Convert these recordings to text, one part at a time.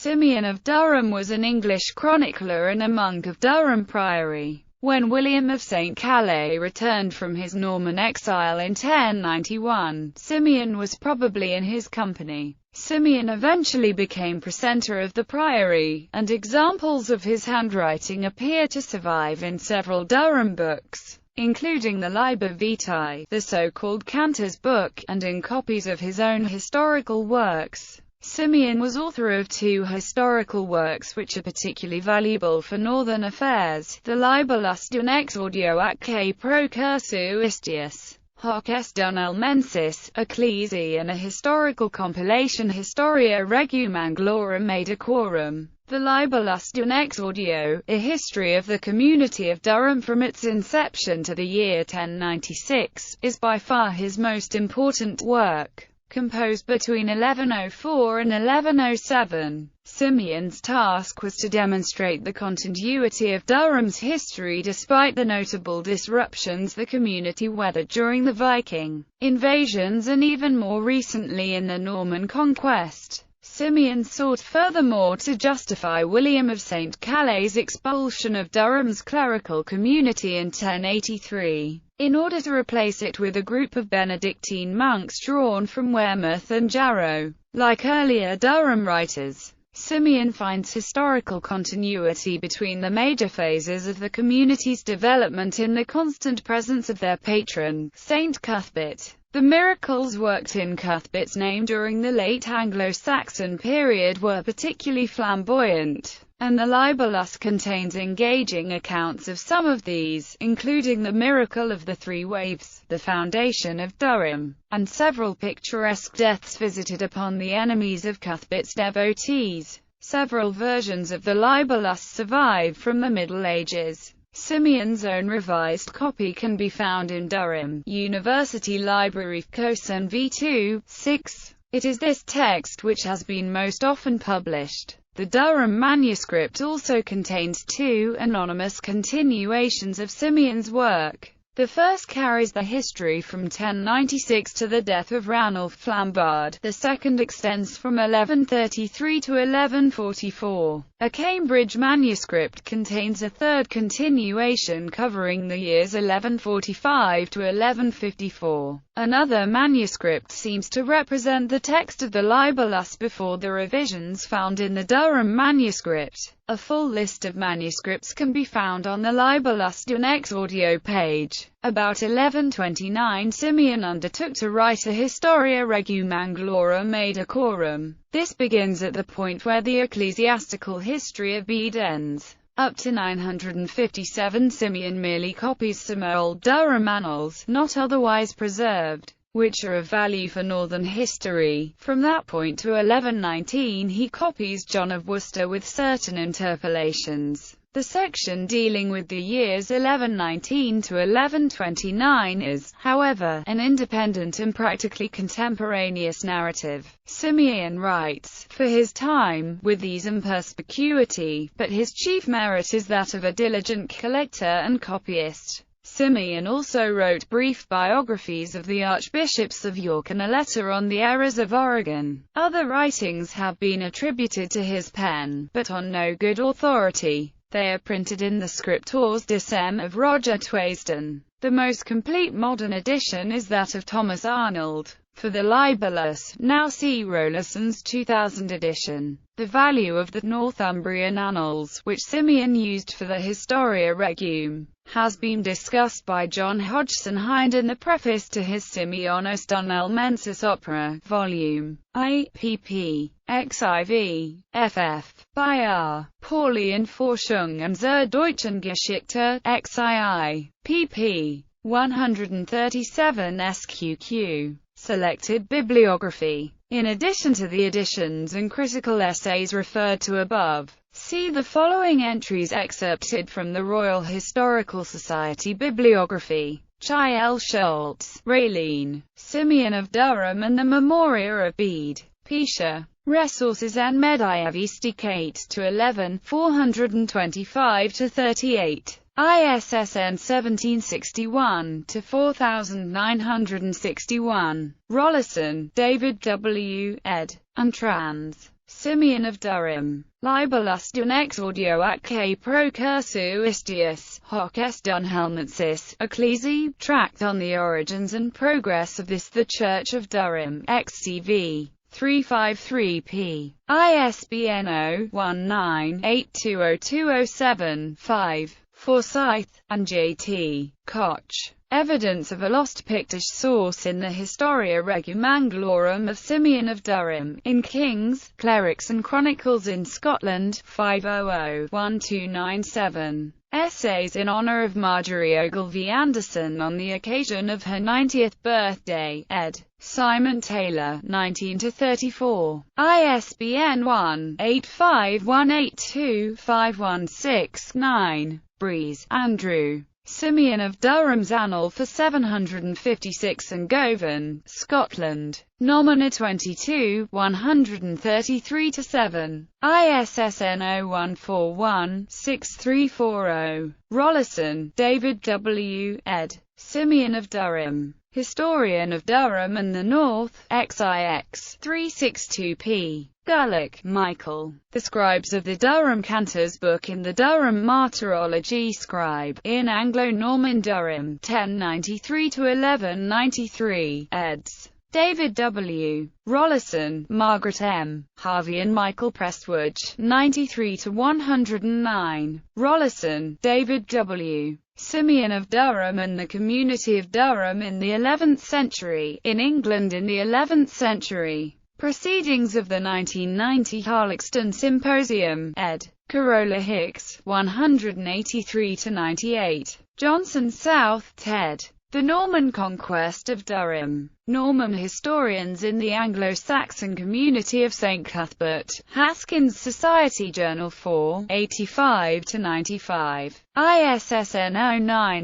Symeon of Durham was an English chronicler and a monk of Durham Priory. When William of St. Calais returned from his Norman exile in 1091, Symeon was probably in his company. Symeon eventually became precentor of the priory, and examples of his handwriting appear to survive in several Durham books, including the Liber Vitae, the so-called Cantor's Book, and in copies of his own historical works. Symeon was author of two historical works which are particularly valuable for northern affairs: the Libellus dun exordio atque procursu istius, hoc est Dunelmensis, Ecclesi, and a historical compilation Historia Regum Anglorum Medicorum. The Libellus dun exordio, a history of the community of Durham from its inception to the year 1096, is by far his most important work. Composed between 1104 and 1107, Symeon's task was to demonstrate the continuity of Durham's history despite the notable disruptions the community weathered during the Viking invasions and even more recently in the Norman conquest. Symeon sought furthermore to justify William of St. Calais' expulsion of Durham's clerical community in 1083, in order to replace it with a group of Benedictine monks drawn from Wearmouth and Jarrow. Like earlier Durham writers, Symeon finds historical continuity between the major phases of the community's development in the constant presence of their patron, Saint Cuthbert. The miracles worked in Cuthbert's name during the late Anglo-Saxon period were particularly flamboyant, and the Libellus contains engaging accounts of some of these, including the miracle of the three waves, the foundation of Durham, and several picturesque deaths visited upon the enemies of Cuthbert's devotees. Several versions of the Libellus survive from the Middle Ages. Symeon's own revised copy can be found in Durham University Library, Cosen v2, 6. It is this text which has been most often published. The Durham manuscript also contains two anonymous continuations of Symeon's work. The first carries the history from 1096 to the death of Ranulph Flambard. The second extends from 1133 to 1144. A Cambridge manuscript contains a third continuation covering the years 1145 to 1154. Another manuscript seems to represent the text of the Libellus before the revisions found in the Durham manuscript. A full list of manuscripts can be found on the Libellus dun exordio page. About 1129 Symeon undertook to write a Historia Regum Anglorum Medicorum. This begins at the point where the ecclesiastical history of Bede ends. Up to 957 Symeon merely copies some old Durham annals, not otherwise preserved, which are of value for northern history. From that point to 1119 he copies John of Worcester with certain interpolations. The section dealing with the years 1119 to 1129 is, however, an independent and practically contemporaneous narrative. Symeon writes, for his time, with ease and perspicuity, but his chief merit is that of a diligent collector and copyist. Symeon also wrote brief biographies of the archbishops of York and a letter on the errors of Oregon. Other writings have been attributed to his pen, but on no good authority. They are printed in the Scriptores Decem of Roger Twaysden. The most complete modern edition is that of Thomas Arnold. For the Libellus, now see Rollarson's 2000 edition. The value of the Northumbrian Annals, which Symeon used for the Historia Regum, has been discussed by John Hodgson Hind in the preface to his Symeonis Dunelmensis Opera, Volume I, pp. xiv, ff. By R. Paulian Forschung und zur deutschen Geschichte, xii, pp. 137 sqq. Selected bibliography. In addition to the editions and critical essays referred to above, see the following entries excerpted from the Royal Historical Society bibliography. Chai L. Schultz, Raylene, Symeon of Durham and the Memoria of Bede, Pisha. Resources en Mediavisticate to 11, 425-38. ISSN 1761-4961. Rollerson, David W., ed. and trans. Symeon of Durham. Libellus Dunex audio atque procursuistius, hoc est Dunhelmensis, Ecclesi, tract on the origins and progress of this the Church of Durham, XCV. 353p. ISBN 0-19-820207-5. Forsyth, and J.T. Koch. Evidence of a lost Pictish source in the Historia Regum Anglorum of Symeon of Durham, in Kings, Clerics and Chronicles in Scotland, 500-1297. Essays in honour of Marjorie Ogilvy Anderson on the occasion of her 90th birthday, ed. Simon Taylor, 19-34. ISBN 1-85182-516-9. Breeze, Andrew. Symeon of Durham's Annal for 756 and Govan, Scotland. Nomina 22, 133-7. ISSN 0141-6340. Rollison, David W., ed. Symeon of Durham. Historian of Durham and the North, XIX, 362p. Gulick, Michael. The Scribes of the Durham Cantors Book in the Durham Martyrology Scribe, in Anglo-Norman Durham, 1093-1193, eds. David W. Rollison, Margaret M. Harvey and Michael Prestwood, 93-109. Rollison, David W. Symeon of Durham and the Community of Durham in the 11th century, in England in the 11th century. Proceedings of the 1990 Harlexton Symposium, ed. Corolla Hicks, 183-98. Johnson South, Ted. The Norman Conquest of Durham. Norman Historians in the Anglo-Saxon Community of St. Cuthbert, Haskins Society Journal 4, 85-95. ISSN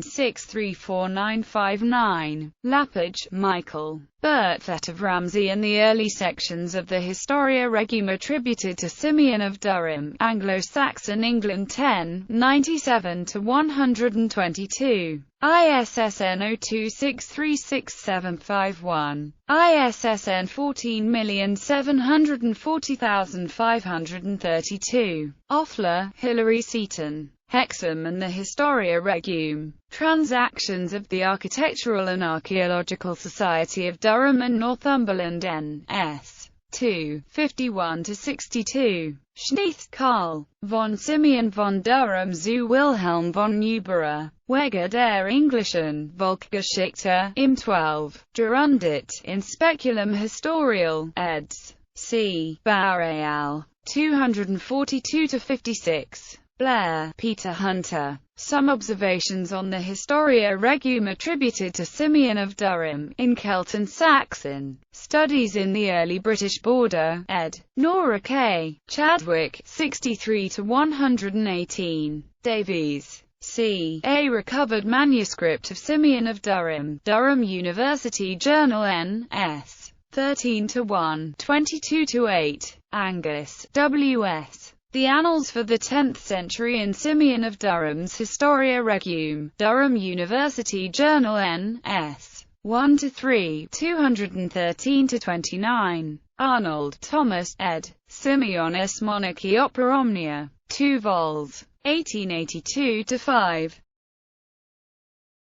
09634959. Lappage, Michael. Birthet of Ramsay and the Early Sections of the Historia Regum attributed to Symeon of Durham, Anglo-Saxon England 10, 97-122. ISSN 02636751. ISSN 14740532. Offler, Hilary Seaton. Hexham and the Historia Regum. Transactions of the Architectural and Archaeological Society of Durham and Northumberland N.S. 2, 51-62. Schneith, Karl. Von Symeon von Durham zu Wilhelm von Neubauer. Wege der Englischen Volksgeschichte, im 12. Gerundit, in Speculum Historial, eds. C. Barreal. 242-56. Blair, Peter Hunter. Some Observations on the Historia Regum attributed to Symeon of Durham, in Celtan Saxon. Studies in the Early British Border, ed. Nora K. Chadwick, 63-118. Davies. C. A recovered manuscript of Symeon of Durham, Durham University Journal N.S. 13-1, 22-8. Angus, W.S. The Annals for the 10th Century in Symeon of Durham's Historia Regum, Durham University Journal N.S. 1-3, 213-29. Arnold, Thomas, ed. Symeonis Monarchy Opera Omnia. 2 vols. 1882-5.